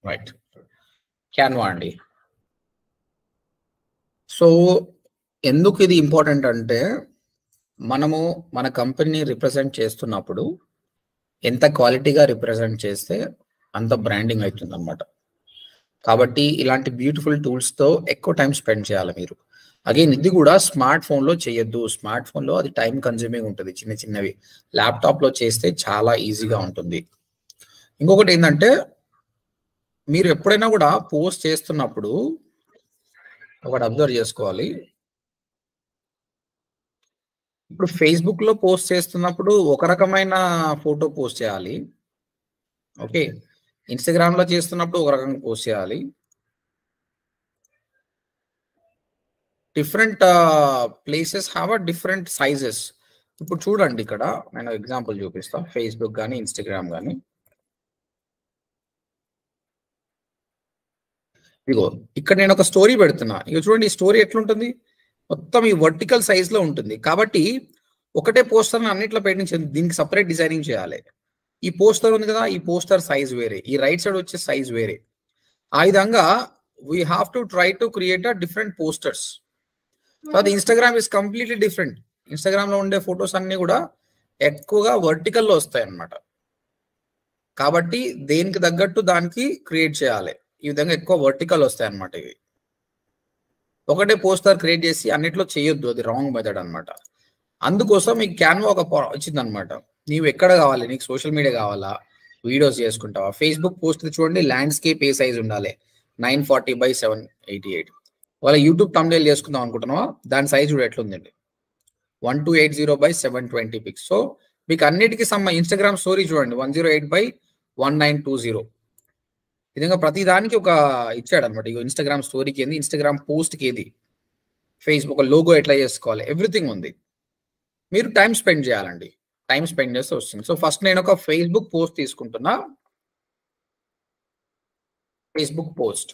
Right. Canva అండి. So ఎందుకు ఇది ఇంపార్టెంట్ అంటే మనము మన కంపెనీని రిప్రజెంట్ చేస్తున్నప్పుడు ఎంత క్వాలిటీగా రిప్రజెంట్ చేస్తే అంత బ్రాండింగ్ అవుతుంది అనమాట. కాబట్టి ఇలాంటి బ్యూటిఫుల్ టూల్స్తో ఎక్కువ టైం స్పెండ్ చేయాలి మీరు. అగైన్ ఇది కూడా స్మార్ట్ ఫోన్లో చేయొద్దు. స్మార్ట్ ఫోన్లో అది టైం కన్జ్యూమింగ్ ఉంటుంది, చిన్న చిన్నవి. ల్యాప్టాప్లో చేస్తే చాలా ఈజీగా ఉంటుంది. ఇంకొకటి ఏంటంటే మీరు ఎప్పుడైనా కూడా పోస్ట్ చేస్తున్నప్పుడు ఒకటి అబ్జర్వ్ చేసుకోవాలి. ఇప్పుడు ఫేస్బుక్లో పోస్ట్ చేస్తున్నప్పుడు ఒక రకమైన ఫోటో పోస్ట్ చేయాలి. ఓకే, ఇన్స్టాగ్రామ్లో చేస్తున్నప్పుడు ఒక రకంగా పోస్ట్ చేయాలి. Different places have a different sizes. ఇప్పుడు చూడండి, ఇక్కడ నేను ఎగ్జాంపుల్ చూపిస్తాను. ఫేస్బుక్ కానీ ఇన్స్టాగ్రామ్ కానీ, ఇగో ఇక్కడ నేను ఒక స్టోరీ పెడుతున్నా. ఇక చూడండి, ఈ స్టోరీ ఎట్లుంటుంది, మొత్తం ఈ వర్టికల్ సైజ్ లో ఉంటుంది. కాబట్టి ఒకటే పోస్టర్ అన్నిట్లో పెట్టించింది, దీనికి సపరేట్ డిజైనింగ్ చేయాలి. ఈ పోస్టర్ ఉంది కదా, ఈ పోస్టర్ సైజ్ వేరే, ఈ రైట్ సైడ్ వచ్చే సైజ్ వేరే. ఆ విధంగా we have to try to create a different posters. So అది Instagram is completely different. Instagram లో ఉండే ఫొటోస్ అన్ని కూడా ఎక్కువగా వర్టికల్లో వస్తాయి అన్నమాట. కాబట్టి దేనికి తగ్గట్టు దానికి క్రియేట్ చేయాలి. ఈ విధంగా ఎక్కువ వర్టికల్ వస్తాయి అన్నమాట. ఇవి ఒకటే పోస్టర్ క్రియేట్ చేసి అన్నిట్లో చేయొద్దు, అది రాంగ్ మెథడ్ అనమాట. అందుకోసం మీకు క్యాన్వా ఒక వచ్చిందనమాట. నీవు ఎక్కడ కావాలి, నీకు సోషల్ మీడియా కావాలా, వీడియోస్ చేసుకుంటావా? ఫేస్బుక్ పోస్ట్ చూడండి, ల్యాండ్స్కేప్ ఏ సైజ్ ఉండాలి, 940x788. వాళ్ళ యూట్యూబ్ థంబ్నెయిల్ చేసుకుందాం అనుకుంటున్నావా, దాని సైజ్ కూడా ఎట్లుందండి, 1280x720 పిక్స్. సో మీకు అన్నిటికీ ఇన్స్టాగ్రామ్ స్టోరీ చూడండి, 108x1920. ఈ విధంగా ప్రతి దానికి ఒక ఇచ్చాడు అనమాట. ఇక ఇన్స్టాగ్రామ్ స్టోరీకి ఏంది, ఇన్స్టాగ్రామ్ పోస్ట్కి ఏది, ఫేస్బుక్ లోగో ఎట్లా చేసుకోవాలి, ఎవ్రీథింగ్ ఉంది. మీరు టైం స్పెండ్ చేయాలండి, టైం స్పెండ్ చేస్తే వస్తుంది. సో ఫస్ట్ నేను ఒక ఫేస్బుక్ పోస్ట్ తీసుకుంటున్నా. Facebook post,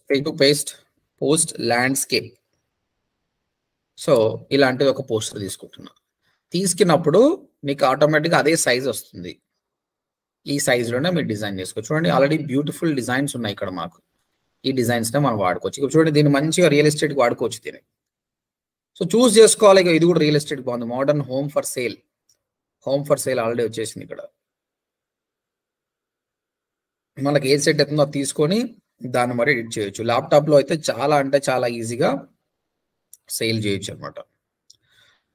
Facebook post landscape. So ఇలాంటిది ఒక పోస్టర్ తీసుకుంటున్నా. తీసుకున్నప్పుడు మీకు ఆటోమేటిక్గా అదే సైజ్ వస్తుంది. ఈ సైజులోనే మీరు డిజైన్ చేసుకోవచ్చు. చూడండి, ఆల్రెడీ బ్యూటిఫుల్ డిజైన్స్ ఉన్నాయి ఇక్కడ మాకు. ఈ డిజైన్స్నే మనం వాడుకోవచ్చు. ఇక్కడ చూడండి, దీన్ని మంచిగా రియల్ ఎస్టేట్కి వాడుకోవచ్చు దీన్ని. సో చూస్ చేసుకోవాలి. ఇది కూడా రియల్ ఎస్టేట్ బాగుంది, modern home for sale. Home for sale already వచ్చేసింది ఇక్కడ. మనకి ఏ సెట్ అవుతుందో అది తీసుకొని దాన్ని మరి ఎడిట్ చేయొచ్చు. ల్యాప్టాప్లో అయితే చాలా అంటే చాలా ఈజీగా సేల్ చేయొచ్చు అనమాట.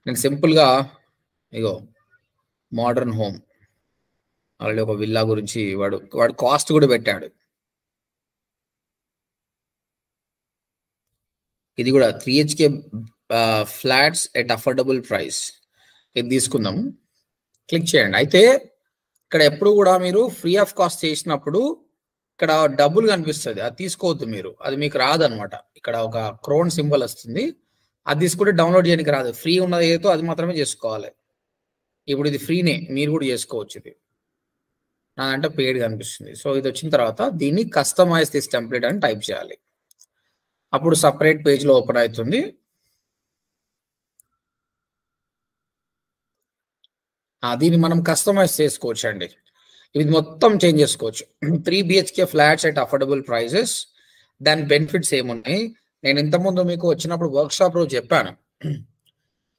నేను సింపుల్గా ఇగో మోడర్న్ హోమ్, ఆల్రెడీ ఒక విల్లా గురించి వాడు కాస్ట్ కూడా పెట్టాడు. ఇది కూడా 3HK flats at affordable price. ఇది తీసుకుందాం, క్లిక్ చేయండి. అయితే ఇక్కడ ఎప్పుడు కూడా మీరు ఫ్రీ ఆఫ్ కాస్ట్ చేసినప్పుడు ఇక్కడ డబ్బులు కనిపిస్తుంది, అది తీసుకోవద్దు మీరు, అది మీకు రాదనమాట. ఇక్కడ ఒక క్రోన్ సింబల్ వస్తుంది, అది తీసుకుంటే డౌన్లోడ్ చేయడానికి రాదు. ఫ్రీ ఉన్నది ఏదో అది మాత్రమే చేసుకోవాలి. ఇప్పుడు ఇది ఫ్రీనే, మీరు కూడా చేసుకోవచ్చు. ఇది నాదంటే పెయిడ్ కనిపిస్తుంది. సో ఇది వచ్చిన తర్వాత దీన్ని కస్టమైజ్ దిస్ టెంప్లెట్ అని టైప్ చేయాలి. అప్పుడు సపరేట్ పేజ్లో ఓపెన్ అవుతుంది. దీన్ని మనం కస్టమైజ్ చేసుకోవచ్చు అండి. ఇది మొత్తం చేంజ్ చేసుకోవచ్చు. 3 BHK flats at affordable prices. దాని బెనిఫిట్స్ ఏమున్నాయి, నేను ఇంతకుముందు మీకు వచ్చినప్పుడు వర్క్షాప్ రోజు చెప్పాను.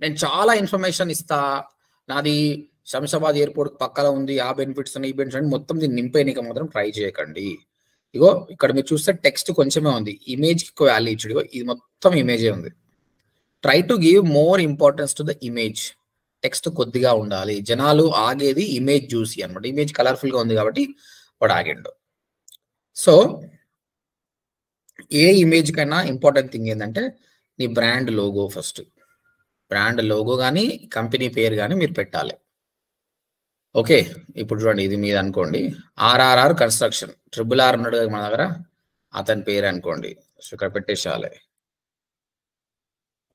నేను చాలా ఇన్ఫర్మేషన్ ఇస్తా, నాది శంషాబాద్ ఎయిర్పోర్ట్ పక్కన ఉంది, ఆ బెనిఫిట్స్ ఉన్నాయి, ఈ బెనిఫిట్స్, మొత్తం దీన్ని నింపేయడానికి మాత్రం ట్రై చేయకండి. ఇగో ఇక్కడ మీరు చూస్తే టెక్స్ట్ కొంచెమే ఉంది, ఇమేజ్కి వాల్యూ ఇచ్చుడు. ఇది మొత్తం ఇమేజే ఉంది. Try to give more importance to the image. Text కొద్దిగా ఉండాలి. జనాలు ఆగేది ఇమేజ్ చూసి అనమాట. ఇమేజ్ కలర్ఫుల్గా ఉంది కాబట్టి వాడు ఆగిండు. సో ఏ ఇమేజ్ కైనా ఇంపార్టెంట్ థింగ్ ఏంటంటే నీ brand logo. First brand logo కానీ కంపెనీ పేరు కానీ మీరు పెట్టాలి. ఓకే, ఇప్పుడు చూడండి, ఇది మీద అనుకోండి, RRR కన్స్ట్రక్షన్, RRR ఉన్నాడు కదా మన దగ్గర, అతని పేరు అనుకోండి. సో ఇక్కడ పెట్టేసేయాలి,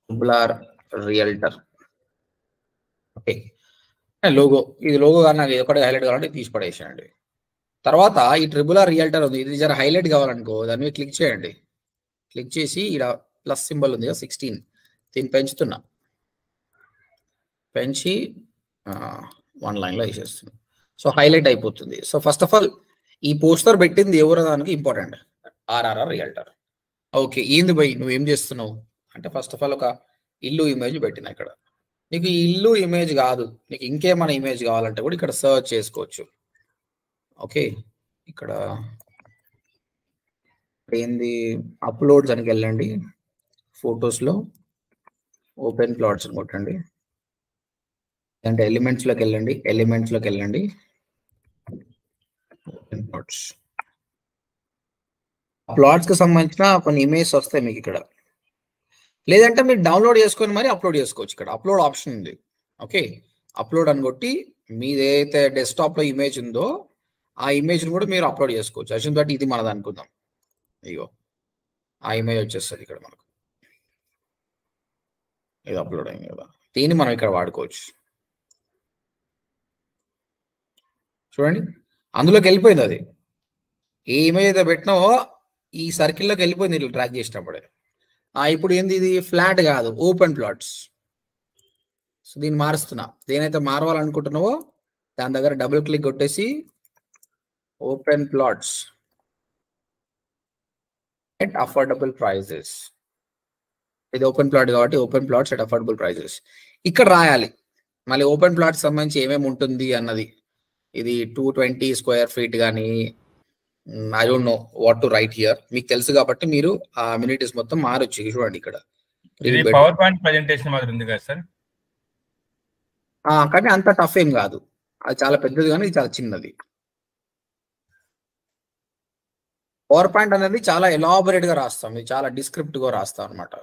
RRR రియల్టర్. ఓకే, లోగో, ఇది లోగో కానీ నాకు ఒకటి హైలైట్ కావాలంటే తీసి పడేసేయండి. తర్వాత ఈ RRR రియల్టర్ ఉంది, ఇది జర హైలైట్ కావాలనుకో దాని మీద క్లిక్ చేయండి. క్లిక్ చేసి ఇక్కడ ప్లస్ సింబల్ ఉంది కదా 16, దీన్ని పెంచుతున్నా, పెంచి 1 లైన్లో వేసేస్తుంది. సో హైలైట్ అయిపోతుంది. సో ఫస్ట్ ఆఫ్ ఆల్ ఈ పోస్టర్ పెట్టింది ఎవరో దానికి ఇంపార్టెంట్, ఆర్ఆర్ఆర్ రియల్టర్. ఓకే, ఏంది భయ్ నువ్వేం చేస్తున్నావు అంటే ఫస్ట్ ఆఫ్ ఆల్ ఒక ఇల్లు ఇమేజ్ పెట్టిన ఇక్కడ. నీకు ఈ ఇల్లు ఇమేజ్ కాదు, నీకు ఇంకేమైనా ఇమేజ్ కావాలంటే కూడా ఇక్కడ సర్చ్ చేసుకోవచ్చు. ఓకే, ఇక్కడ ఏంది అప్లోడ్స్ అని వెళ్ళండి, ఫొటోస్లో ఓపెన్ ప్లాట్స్ అని కొట్టండి, అంటే ఎలిమెంట్స్లోకి వెళ్ళండి, ఎలిమెంట్స్లోకి వెళ్ళండి, ఓపెన్ ప్లాట్స్. ప్లాట్స్కి సంబంధించిన కొన్ని ఇమేజ్ వస్తాయి మీకు ఇక్కడ, లేదంటే మీరు డౌన్లోడ్ చేసుకొని మరి అప్లోడ్ చేసుకోవచ్చు. ఇక్కడ అప్లోడ్ ఆప్షన్ ఉంది. ఓకే, అప్లోడ్ అని కొట్టి మీది ఏదైతే డెస్క్టాప్లో ఇమేజ్ ఉందో ఆ ఇమేజ్ని కూడా మీరు అప్లోడ్ చేసుకోవచ్చు. అసలు బట్టి ఇది మనది అనుకుందాం, ఇగో ఆ ఇమేజ్ వచ్చేస్తుంది ఇక్కడ మనకు, ఇది అప్లోడ్ అయింది కదా, దీన్ని మనం ఇక్కడ వాడుకోవచ్చు. చూడండి అందులోకి వెళ్ళిపోయింది, అది ఏ ఇమేజ్ అయితే పెట్టినావో ఈ సర్కిల్లోకి వెళ్ళిపోయింది ఇట్లా ట్రాక్ చేసినప్పుడే. ఇప్పుడు ఏంది, ఇది ఫ్లాట్ కాదు, ఓపెన్ ప్లాట్స్. సో దీన్ని మారుస్తున్నా, దేనైతే మారవాలనుకుంటున్నావో దాని దగ్గర డబుల్ క్లిక్ కొట్టేసి open plots at affordable prices. ఇది ఓపెన్ ప్లాట్ కాబట్టి open plots at affordable prices ఇక్కడ రాయాలి. మళ్ళీ ఓపెన్ ప్లాట్స్ సంబంధించి ఏమేమి ఉంటుంది అన్నది, ఇది 220 స్క్వేర్ ఫీట్ కానీ I don't know what to right here. మీకు తెలుసు కాబట్టి మీరు ఆ అమ్యూనిటీస్ మొత్తం మారొచ్చు. చూడండి ఇక్కడ పవర్ పాయింట్ ప్రెజెంటేషన్ మాదిరి ఉంది కదా సార్, కానీ అంత టఫ్ ఏం కాదు, అది చాలా పెద్దది కానీ ఇది చాలా చిన్నది. పవర్ పాయింట్ అనేది చాలా ఎలాబొరేట్ గా రాస్తాం, ఇది చాలా డిస్క్రిప్టివ్ గా రాస్తాం అనమాట.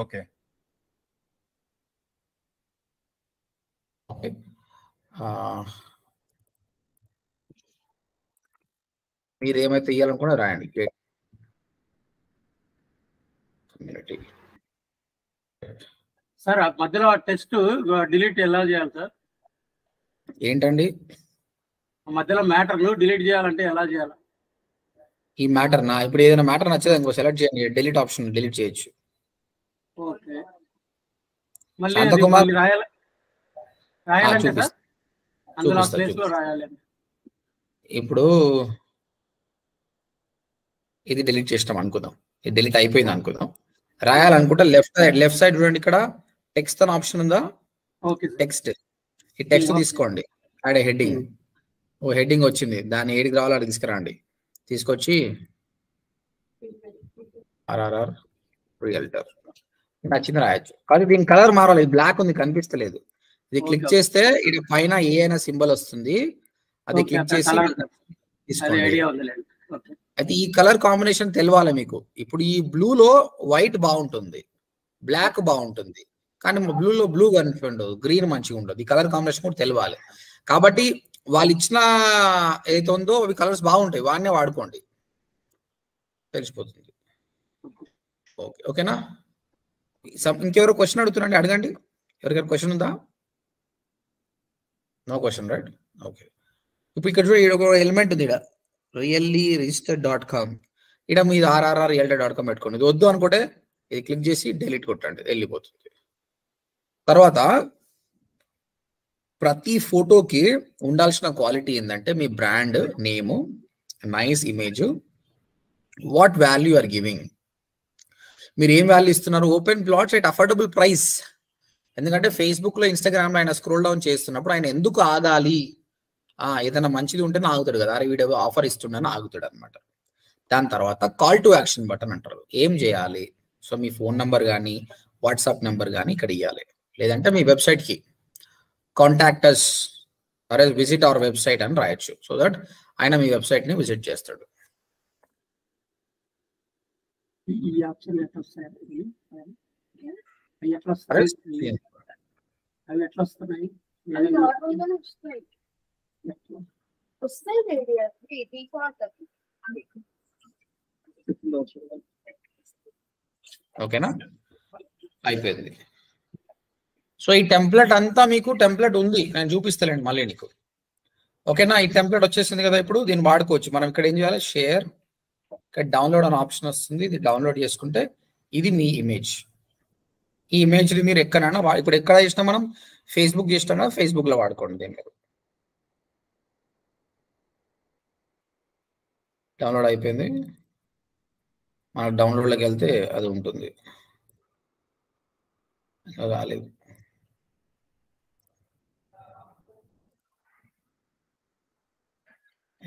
ఓకే మీరు ఏమైతే ఇవ్వాలనుకున్నా రాయండి. సార్ మధ్యలో టెక్స్ట్ డిలీట్ ఎలా చేయాలి సార్? ఏంటండి మధ్యలో మ్యాటర్ డిలీట్ చేయాలంటే ఎలా చేయాలి? ఈ మ్యాటర్ నా ఇప్పుడు ఏదైనా మ్యాటర్ నచ్చదు ఇంకో సెలెక్ట్ చేయండి, డిలీట్ ఆప్షన్ డిలీట్ చేయొచ్చు. ఓకే, మళ్ళీ రాయాలి సార్, అందులో ప్లేస్ లో రాయాలి. ఇప్పుడు ఇది డిలీట్ చేసినాం అనుకుందాం, ఇది డిలీట్ అయిపోయింది అనుకుందాం. రాయాలనుకుంటే లెఫ్ట్ సైడ్ చూడండి, ఇక్కడ టెక్స్ట్ అని ఆప్షన్ ఉందా? టెక్స్ట్, ఈ టెక్స్ట్ తీసుకోండి, ఆడ హెడ్డింగ్, ఓ హెడ్డింగ్ వచ్చింది, దాన్ని ఏడికి రావాలో అది తీసుకురండి, తీసుకొచ్చి ఆర్ఆర్ఆర్ రియల్టర్ నచ్చింది రాయొచ్చు. కానీ దీని కలర్ మారాలి, బ్లాక్ ఉంది కనిపిస్తలేదు. ఇది క్లిక్ చేస్తే ఇది పైన ఏ అయినా సింబల్ వస్తుంది, అది క్లిక్ చేసి తీసుకోండి. అయితే ఈ కలర్ కాంబినేషన్ తెలవాలి మీకు. ఇప్పుడు ఈ బ్లూలో వైట్ బాగుంటుంది, బ్లాక్ బాగుంటుంది, కానీ బ్లూలో బ్లూ కనిపించదు, గ్రీన్ మంచిగా ఉండదు. ఈ కలర్ కాంబినేషన్ కూడా తెలవాలి. కాబట్టి వాళ్ళు ఇచ్చిన ఏదైతే ఉందో అవి కలర్స్ బాగుంటాయి, వాడినే వాడుకోండి, తెలిసిపోతుంది. ఓకే, ఓకేనా? ఇంకెవరో క్వశ్చన్ అడుగుతున్నాండి, అడగండి. ఎవరికైనా క్వశ్చన్ ఉందా? No question, right? ఓకే. ఇప్పుడు ఇక్కడ చూడండి, ఒక ఎలిమెంట్ ఉంది, ఇక్కడ reallyregistered.com, ఇక్కడ మీరు rrrrealtor.com పెట్టుకోండి. ఇది వద్దు అనుకుంటే ఇది క్లిక్ చేసి డిలీట్ కొట్టండి, వెళ్ళిపోతుంది. తర్వాత ప్రతి ఫోటోకి ఉండాల్సిన క్వాలిటీ ఏంటంటే మీ brand name, nice image, what value are giving, మీరు ఏం వాల్యూ ఇస్తున్నారు. Open plots at affordable price, ఎందుకంటే ఫేస్బుక్లో ఇన్స్టాగ్రామ్లో ఆయన స్క్రోల్ డౌన్ చేస్తున్నప్పుడు ఆయన ఎందుకు ఆగాలి, ఏదైనా మంచిది ఉంటేనే ఆగుతాడు కదా, అరే వీడియో ఆఫర్ ఇస్తుండని ఆగుతాడు అనమాట. దాని తర్వాత కాల్ టు యాక్షన్ బటన్ అంటారు, ఏం చేయాలి. సో మీ ఫోన్ నెంబర్ కానీ వాట్సాప్ నెంబర్ కానీ ఇక్కడ ఇవ్వాలి, లేదంటే మీ వెబ్సైట్కి కాంటాక్ట్ అస్ అరే విజిట్ అవర్ వెబ్సైట్ అని రాయొచ్చు. సో దట్ ఆయన మీ వెబ్సైట్ని విజిట్ చేస్తాడు. ఓకేనా, అయిపోయింది. సో ఈ టెంప్లెట్ అంతా మీకు టెంప్లెట్ ఉంది, నేను చూపిస్తానండి మళ్ళీ నీకు. ఓకేనా, ఈ టెంప్లెట్ వచ్చేసింది కదా, ఇప్పుడు దీన్ని వాడుకోవచ్చు. మనం ఇక్కడ ఏం చేయాలి, షేర్, ఇక్కడ డౌన్లోడ్ అనే ఆప్షన్ వస్తుంది, ఇది డౌన్లోడ్ చేసుకుంటే ఇది మీ ఇమేజ్. ఈ ఇమేజ్ మీరు ఎక్కడైనా ఇప్పుడు ఎక్కడ చేసినా మనం ఫేస్బుక్ చేసినా ఫేస్బుక్ లో వాడుకోండి దీన్ని. డౌన్లోడ్ అయిపోయింది. మన డౌన్లోడ్లోకి వెళ్తే అది ఉంటుంది. రాలేదు.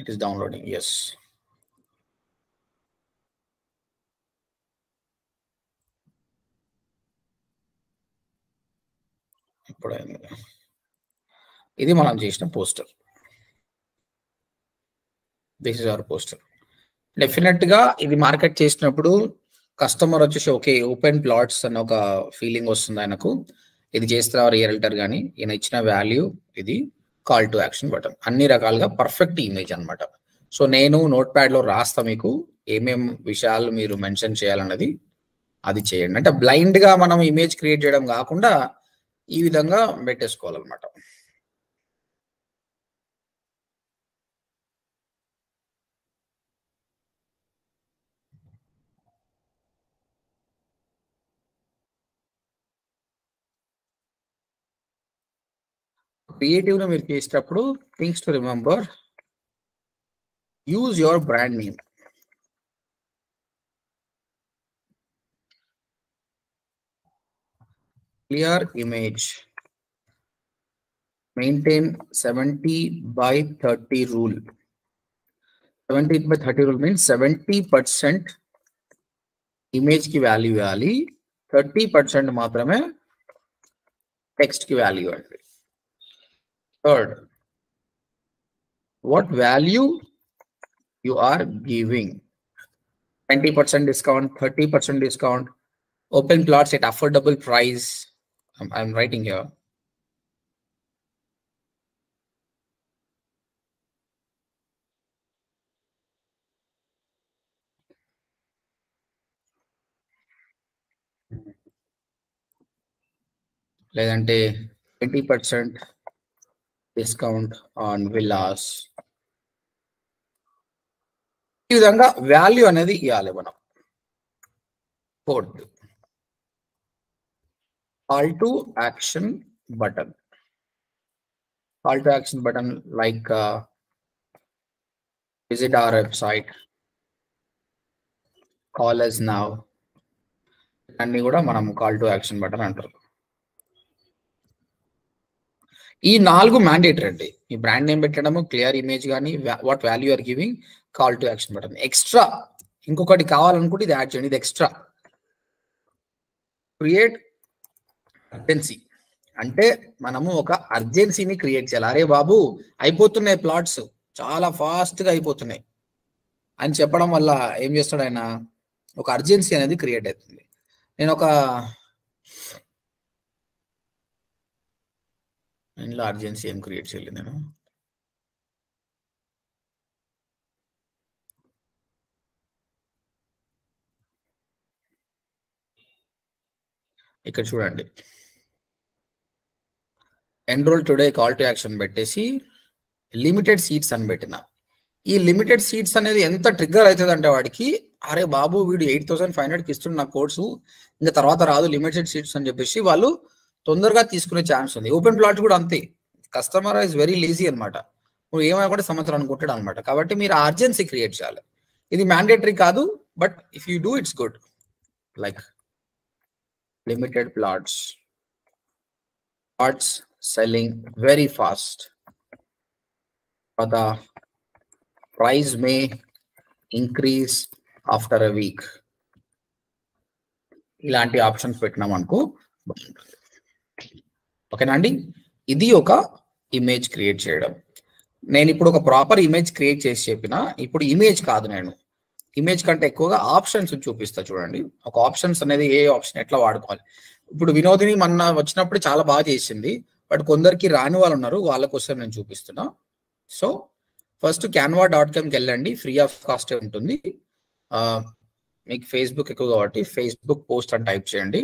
It is downloading. ఎస్, ఇప్పుడైంది. ఇది మనం చేసిన poster. This is our poster. Definite గా ఇది మార్కెట్ చేసినప్పుడు కస్టమర్ వచ్చేసి ఓకే ఓపెన్ ప్లాట్స్ అన్న ఒక ఫీలింగ్ వస్తుంది ఆయనకు. ఇది చేస్తున్న రియల్టర్ కానీ ఈయన ఇచ్చిన వాల్యూ, ఇది కాల్ టు యాక్షన్ బటన్, అన్ని రకాలుగా పర్ఫెక్ట్ ఇమేజ్ అనమాట. సో నేను నోట్ ప్యాడ్ లో రాస్తా మీకు ఏమేం విషయాలు మీరు మెన్షన్ చేయాలన్నది, అది చేయండి. అంటే బ్లైండ్ గా మనం ఇమేజ్ క్రియేట్ చేయడం కాకుండా ఈ విధంగా పెట్టేసుకోవాలన్నమాట. క్రియేటివ్ లో మీరు చేసేటప్పుడు things to remember, use your brand name. Clear image. Maintain 70/30 rule. 70/30 rule means 70% image की value ఇవ్వాలి, 30% మాత్రమే text की value ఇవ్వాలి. Third, what value you are giving. 20% discount, 30% discount, open plots at affordable price. I'm writing here. లేదంటే 20% discount on villas. ఈ విధంగా value అనేది ఇవ్వాలి మనం. Fourth, call to action button. Call to action button like visit our website, call us now, అన్ని కూడా మనం call to action button అంటారు. ఈ 4 మ్యాండేటరీ అండి. ఈ బ్రాండ్ నేమ్ పెట్టడము, క్లియర్ ఇమేజ్ కానీ, what value are giving, call to action button. Extra ఇంకొకటి కావాలనుకుంటే ఇది యాడ్ చేయండి, ఇది ఎక్స్ట్రా. క్రియేట్ అర్జెన్సీ, అంటే మనము ఒక అర్జెన్సీని క్రియేట్ చేయాలి. అరే బాబు అయిపోతున్నాయి ప్లాట్స్, చాలా ఫాస్ట్ గా అయిపోతున్నాయి అని చెప్పడం వల్ల ఏం చేస్తాడు ఆయన, ఒక అర్జెన్సీ అనేది క్రియేట్ అవుతుంది. నేను ఒక ఇందులో అర్జెన్సీ ఏం క్రియేట్ చేయలేదు నేను. ఇక్కడ చూడండి, enrol today call to action పెట్టేసి లిమిటెడ్ సీట్స్ అని పెట్టిన. ఈ లిమిటెడ్ సీట్స్ అనేది ఎంత ట్రిగ్గర్ అవుతుంది అంటే వాడికి, అరే బాబు వీడు 8,500కి ఇస్తున్న నా కోర్సు, ఇంకా తర్వాత రాదు లిమిటెడ్ సీట్స్ అని చెప్పేసి వాళ్ళు తొందరగా తీసుకునే ఛాన్స్ ఉంది. ఓపెన్ ప్లాట్ కూడా అంతే, కస్టమర్ ఇస్ వెరీ లేజీ అనమాట. నువ్వు ఏమైనా కూడా సంవత్సరం అనుకుంటాడు అనమాట. కాబట్టి మీరు అర్జెన్సీ క్రియేట్ చేయాలి. ఇది మ్యాండేటరీ కాదు, but if you do it's good. Like limited plots selling very fast, but the price may increase after a week. ఇలాంటి ఆప్షన్స్ పెట్టినాం అనుకో బాగుంటుంది. ఓకేనా అండి, ఇది ఒక ఇమేజ్ క్రియేట్ చేయడం. నేను ఇప్పుడు ఒక ప్రాపర్ ఇమేజ్ క్రియేట్ చేసి చెప్పిన, ఇప్పుడు ఇమేజ్ కాదు, నేను ఇమేజ్ కంటే ఎక్కువగా ఆప్షన్స్ చూపిస్తా. చూడండి, ఒక ఆప్షన్స్ అనేది ఏ ఆప్షన్ ఎట్లా వాడుకోవాలి. ఇప్పుడు వినోదిని మొన్న వచ్చినప్పుడు చాలా బాగా చేసింది, బట్ కొందరికి రాని వాళ్ళు ఉన్నారు, వాళ్ళ కోసం నేను చూపిస్తున్నా. సో ఫస్ట్ canva.comకి వెళ్ళండి, ఫ్రీ ఆఫ్ కాస్ట్ ఉంటుంది. మీకు ఫేస్బుక్ ఎక్కువ కాబట్టి ఫేస్బుక్ పోస్ట్ అని టైప్ చేయండి.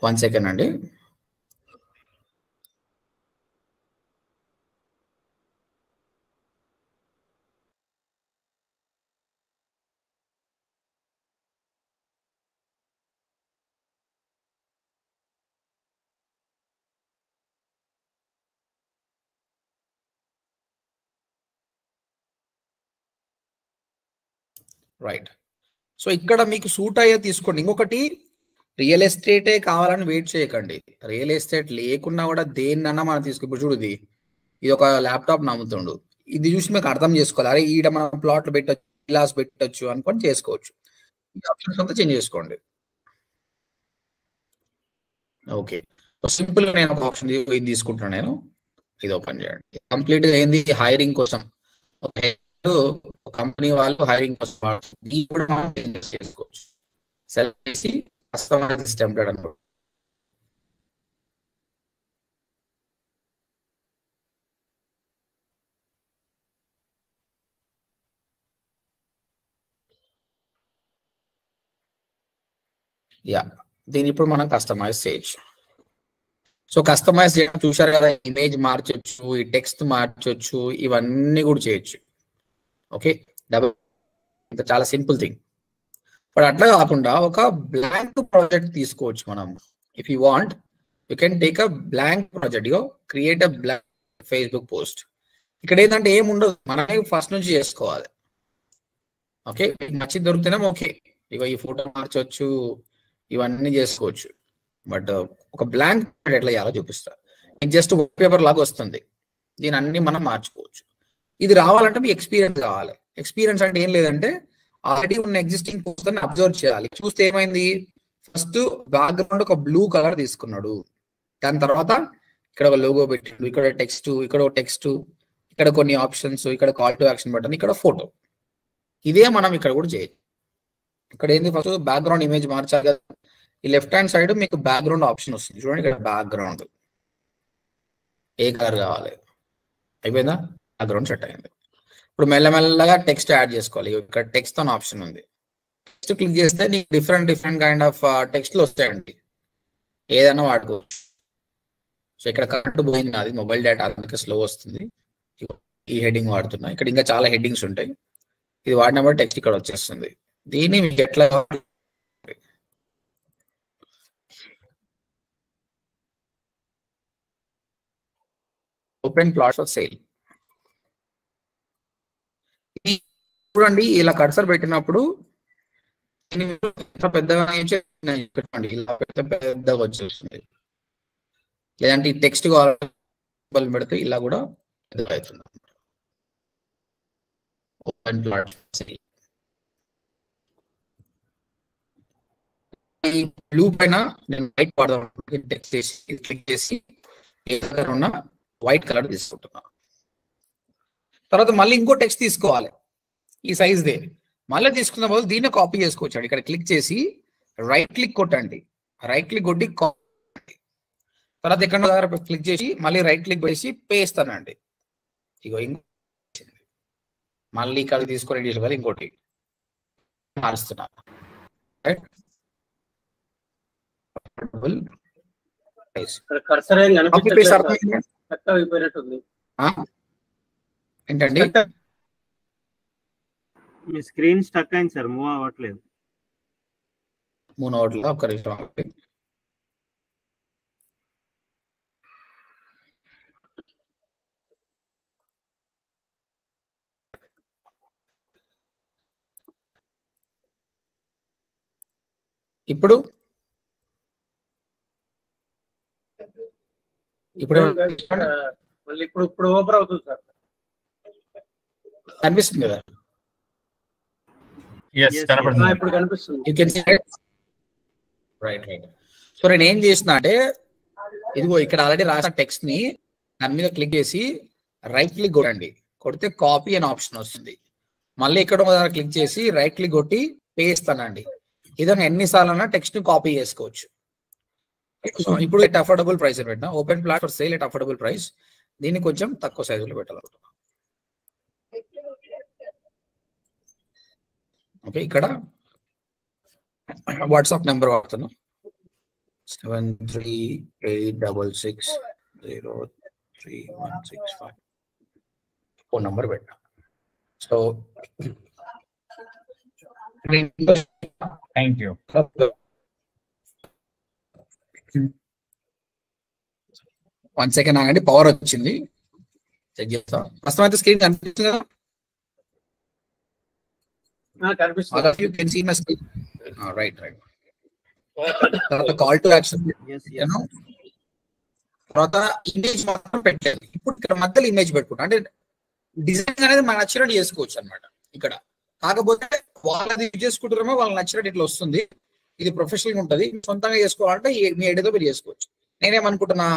1 సెకండ్ అండి. రైట్. సో ఇక్కడ మీకు సూట్ అయ్యే తీసుకోండి. ఇంకొకటి, రియల్ ఎస్టేటే కావాలని వెయిట్ చేయకండి. రియల్ ఎస్టేట్ లేకున్నా కూడా దేన్నన్నా మనం తీసుకో. ఇప్పుడు చూడు, ఇది ఒక ల్యాప్టాప్ నమ్ముతుండు, ఇది చూసి మీకు అర్థం చేసుకోవాలి. అరే ఈడ మనం ప్లాట్లు పెట్టచ్చు, గ్లాస్ పెట్టచ్చు అనుకొని చేసుకోవచ్చు. ఈ ఆప్షన్స్ అంతా చేంజ్ చేసుకోండి. ఓకే, సింపుల్ గా నేను ఒక ఆప్షన్ ఇది తీసుకుంటున్నాను. నేను ఇది ఓపెన్ చేయండి. కంప్లీట్ గా ఏంది, హైరింగ్ కోసం. కంపెనీ వాళ్ళు హైరింగ్ కోసం కూడా మనం చేంజెస్ చేసుకోవచ్చు. సెలెక్ట్ చేసి కస్టమైజ్ టెంప్లెట్ అన్నమాట. యా, దీని ఇప్పుడు మనం కస్టమైజ్ చేయొచ్చు. సో కస్టమైజ్ చేయడం చూసారు కదా, ఇమేజ్ మార్చొచ్చు, ఈ టెక్స్ట్ మార్చొచ్చు, ఇవన్నీ కూడా చేయొచ్చు. ఓకే, చాలా సింపుల్ థింగ్. బట్ అట్లా కాకుండా ఒక బ్లాంక్ ప్రాజెక్ట్ తీసుకోవచ్చు మనం. If you want you can take a blank project, you create a blank Facebook post. ఇక్కడ ఏంటంటే ఏముండదు, మనమే ఫస్ట్ నుంచి చేసుకోవాలి. ఓకే, నచ్చింది దొరికితేనే ఓకే, ఇక ఈ ఫోటో మార్చొచ్చు, ఇవన్నీ చేసుకోవచ్చు. బట్ ఒక బ్లాంక్ ఎట్లా చేయాలో చూపిస్తా. జస్ట్ పేపర్ లాగా వస్తుంది, దీని అన్ని మనం మార్చుకోవచ్చు. ఇది రావాలంటే మీ ఎక్స్పీరియన్స్ కావాలి. ఎక్స్పీరియన్స్ అంటే ఏం లేదంటే ఆల్రెడీ ఉన్న ఎగ్జిస్టింగ్ పోస్టర్ ని అబ్జర్వ్ చేయాలి. చూస్తే ఏమైంది, ఫస్ట్ బ్యాక్గ్రౌండ్ ఒక బ్లూ కలర్ తీసుకున్నాడు, దాని తర్వాత ఇక్కడ ఒక లోగో పెట్టిండు, ఇక్కడ టెక్స్ట్, ఇక్కడ టెక్స్ట్, ఇక్కడ కొన్ని ఆప్షన్స్, ఇక్కడ కాల్ టు యాక్షన్ బటన్, ఇక్కడ ఫోటో. ఇదే మనం ఇక్కడ కూడా చేయొచ్చు. ఇక్కడ ఏంది, ఫస్ట్ బ్యాక్గ్రౌండ్ ఇమేజ్ మార్చాలి కదా. ఈ లెఫ్ట్ హ్యాండ్ సైడ్ మీకు బ్యాక్గ్రౌండ్ ఆప్షన్ వస్తుంది చూడండి. ఇక్కడ బ్యాక్గ్రౌండ్ ఏ కలర్ కావాలి, అయిపోయిందా, బ్యాక్గ్రౌండ్ సెట్ అయింది. ఇప్పుడు మెల్లమెల్లగా టెక్స్ట్ యాడ్ చేసుకోవాలి. ఇక్కడ టెక్స్ట్ అని ఆప్షన్ ఉంది, టెక్స్ట్ క్లిక్ చేస్తే నీకు డిఫరెంట్ కైండ్ ఆఫ్ టెక్స్ట్లు వస్తాయండి, ఏదైనా వాడుకోవచ్చు. సో ఇక్కడ కరెంట్ పోయింది నాది, మొబైల్ డేటా అందుకే స్లో వస్తుంది. ఈ హెడ్డింగ్ వాడుతున్నా, ఇక్కడ ఇంకా చాలా హెడ్డింగ్స్ ఉంటాయి. ఇది వాడినప్పుడు టెక్స్ట్ ఇక్కడ వచ్చేస్తుంది. దీన్ని మీకు ఎట్లా ఓపెన్ ప్లాట్స్ ఫర్ సేల్. చూడండి, ఇలా కర్సర్ పెట్టినప్పుడు పెద్దగా పెట్టండి, ఇలా పెద్దగా వచ్చేస్తుంది. లేదంటే ఈ టెక్స్ట్ కావాలి పెడితే ఇలా కూడా పెద్దగా అవుతుంది. Open plots for sale. ఈ బ్లూ పైన నేను వైట్ వాడదాం, టెక్స్ట్ చేసి క్లిక్ చేసి ఏ కలర్ ఉన్న వైట్ కలర్ తీసుకుంటున్నా. తర్వాత మళ్ళీ ఇంకో టెక్స్ట్ తీసుకోవాలి, ఈ సైజ్ దే. మళ్ళీ తీసుకున్న బదులు దీన్ని కాపీ చేసుకోవచ్చు. ఇక్కడ క్లిక్ చేసి రైట్ క్లిక్ కొట్టండి, రైట్ క్లిక్ కొట్టి కాపీ. తర్వాత ఎక్కడ క్లిక్ చేసి మళ్ళీ రైట్ క్లిక్ చేసి పేస్ట్ అనండి. ఇగో మళ్ళీ ఇక్కడ తీసుకొని కదా ఇంకోటి మారుస్తున్నా. రైట్, ఏంటండి మీ స్క్రీన్ స్టక్ అయింది సార్, మూవ్ అవ్వట్లేదు. మూవ్ అవ్వట్లేదు, ఒక్క నిమిషం. ఇప్పుడు ఇప్పుడు ఓపెన్ అవుతుంది సార్, కనిపిస్తుంది కదా. ఇప్పుడు కనిపిస్తుంది. రైట్. సో నేను ఏం చేసిన అంటే, ఇదిగో ఇక్కడ ఆల్రెడీ రాసిన టెక్స్ట్ ని దాని మీద క్లిక్ చేసి రైట్ క్లిక్ కొట్టండి, కొడితే కాపీ అనే ఆప్షన్ వస్తుంది. మళ్ళీ ఇక్కడ క్లిక్ చేసి రైట్ క్లిక్ కొట్టి పేస్ట్ అనండి. ఇదన్నా ఎన్నిసార్లు టెక్స్ట్ ని కాపీ చేసుకోవచ్చు. ఇప్పుడు ఎట్ అఫోర్డబుల్ ప్రైస్ పెట్టినా, open plot for sale at affordable price. దీన్ని కొంచెం తక్కువ సైజులో పెట్టాలనుకుంటున్నా. ఓకే, ఇక్కడ వాట్సాప్ నెంబర్ వాడుతున్నా, 7386603165 ఫోన్ నెంబర్ పెట్టా. So thank you. 1 సెకండ్ ఆగండి, పవర్ వచ్చింది, చెక్ చేస్తా. ప్రస్తుతం అయితే స్క్రీన్ కనిపిస్తుంది కదా. కనిపిస్తుంది. All of you can see my screen. Right. తర్వాత కాల్ టు యాక్షన్ తర్వాత ఇమేజ్ మాత్రం పెట్టలేదు. ఇప్పుడు ఇక్కడ మధ్యలో ఇమేజ్ పెట్టుకుంటా, అంటే డిజైన్ అనేది మనకు నచ్చినట్టు చేసుకోవచ్చు అనమాట ఇక్కడ. కాకపోతే వాళ్ళది యూజ్ చేసుకుంటారేమో వాళ్ళకి నచ్చినట్టు ఇట్లా వస్తుంది. ఇది ప్రొఫెషనల్ గా ఉంటుంది. సొంతంగా చేసుకోవాలంటే మీ ఐడియాతో మీరు చేసుకోవచ్చు. నేనేమనుకుంటున్నా,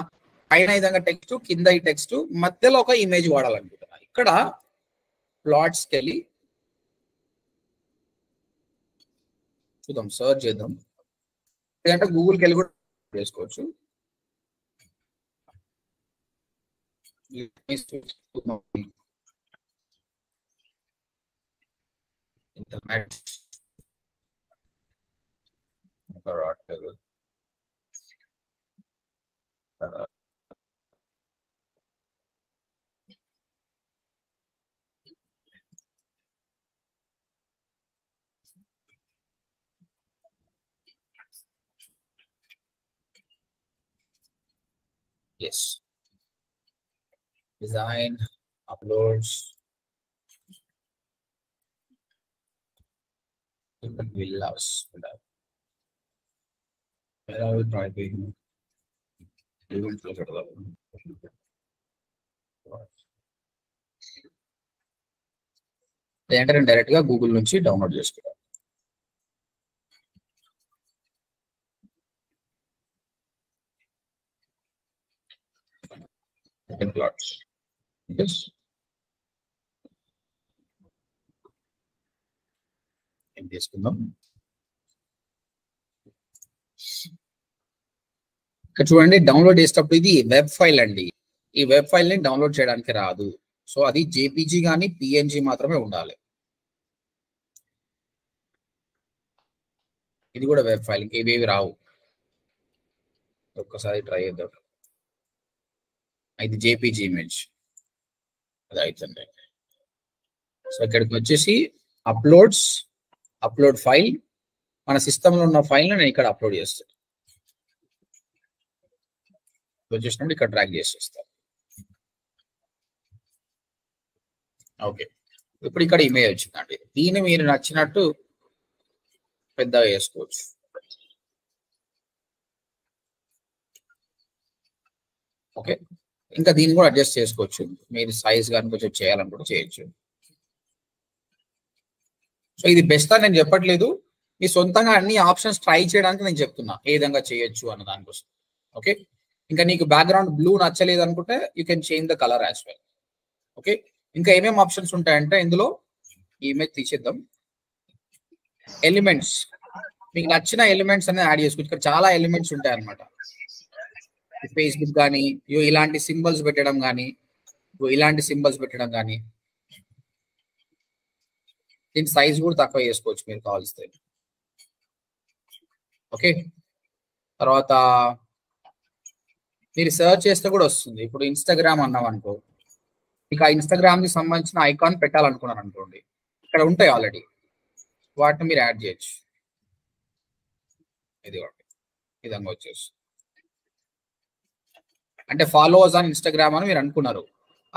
పైన ఈ విధంగా టెక్స్ట్, కింద ఈ టెక్స్ట్, మధ్యలో ఒక ఇమేజ్ వాడాలనుకుంటున్నా. ఇక్కడ ప్లాట్స్కి వెళ్ళి చూద్దాం, సర్చ్ చేద్దాం. లేదంటే గూగుల్కి వెళ్ళి కూడా చేసుకోవచ్చు. Internet yes, design, uploads, different villas. Where are we driving? We will look at that. లేదంటే డైరెక్ట్ గా గూగుల్ నుంచి డౌన్లోడ్ చేసుకోవాలి. Plots. Yes. ఏం తీసుకుందాం. ఇక్కడ చూడండి, డౌన్లోడ్ చేసేటప్పుడు ఇది వెబ్ ఫైల్ అండి. ఈ వెబ్ ఫైల్ ని డౌన్లోడ్ చేయడానికి రాదు. సో అది జేపీజీ కానీ పిఎన్జీ మాత్రమే ఉండాలి. ఇది కూడా వెబ్ ఫైల్, ఇంకేవేవి రావు. ఒక్కసారి ట్రై చేద్దాం. ఇది జేపీజీ ఇమేజ్, అది అవుతుంది. సో ఇక్కడికి వచ్చేసి అప్లోడ్స్, అప్లోడ్ ఫైల్, మన సిస్టంలో ఉన్న ఫైల్ నేను ఇక్కడ అప్లోడ్ చేస్తాను. వచ్చేసినప్పుడు ఇక్కడ డ్రాగ్ చేసేస్తాను. ఓకే, ఇప్పుడు ఇక్కడ ఇమేజ్ వచ్చిందండి. దీన్ని మీరు నచ్చినట్టు పెద్దగా చేసుకోవచ్చు. ఓకే, ఇంకా దీన్ని కూడా అడ్జస్ట్ చేసుకోవచ్చు. మీరు సైజ్ కానీ కొంచెం చేయాలనుకుంటే చేయొచ్చు. సో ఇది బెస్ట్ అని నేను చెప్పట్లేదు, మీ సొంతంగా అన్ని ఆప్షన్స్ ట్రై చేయడానికి నేను చెప్తున్నా ఏ విధంగా చేయొచ్చు అన్న దానికోసం. ఓకే, ఇంకా నీకు బ్యాక్గ్రౌండ్ బ్లూ నచ్చలేదు అనుకుంటే you can change the colour as well. Okay, ఇంకా ఏమేమి ఆప్షన్స్ ఉంటాయంటే ఇందులో ఈ ఇమేజ్ తీసేద్దాం. ఎలిమెంట్స్, మీకు నచ్చిన ఎలిమెంట్స్ అనేది యాడ్ చేసుకోవచ్చు. ఇక్కడ చాలా ఎలిమెంట్స్ ఉంటాయి అన్నమాట. ఫేస్బుక్ కానీ ఇలాంటి సింబల్స్ పెట్టడం కానీ, ఇలాంటి సింబల్స్ పెట్టడం కానీ, దీని సైజ్ కూడా తక్కువ చేసుకోవచ్చు మీరు కావాల్స్తే. ఓకే, తర్వాత మీరు సర్చ్ చేస్తే కూడా వస్తుంది. ఇప్పుడు ఇన్స్టాగ్రామ్ అన్నాం అనుకో, మీకు ఆ ఇన్స్టాగ్రామ్ కి సంబంధించిన ఐకాన్ పెట్టాలనుకున్నాను అనుకోండి, ఇక్కడ ఉంటాయి ఆల్రెడీ, వాటిని మీరు యాడ్ చేయొచ్చు. ఇది విధంగా వచ్చేసి, అంటే ఫాలోవర్స్ ఆన్ ఇన్స్టాగ్రామ్ అని మీరు అనుకున్నారు,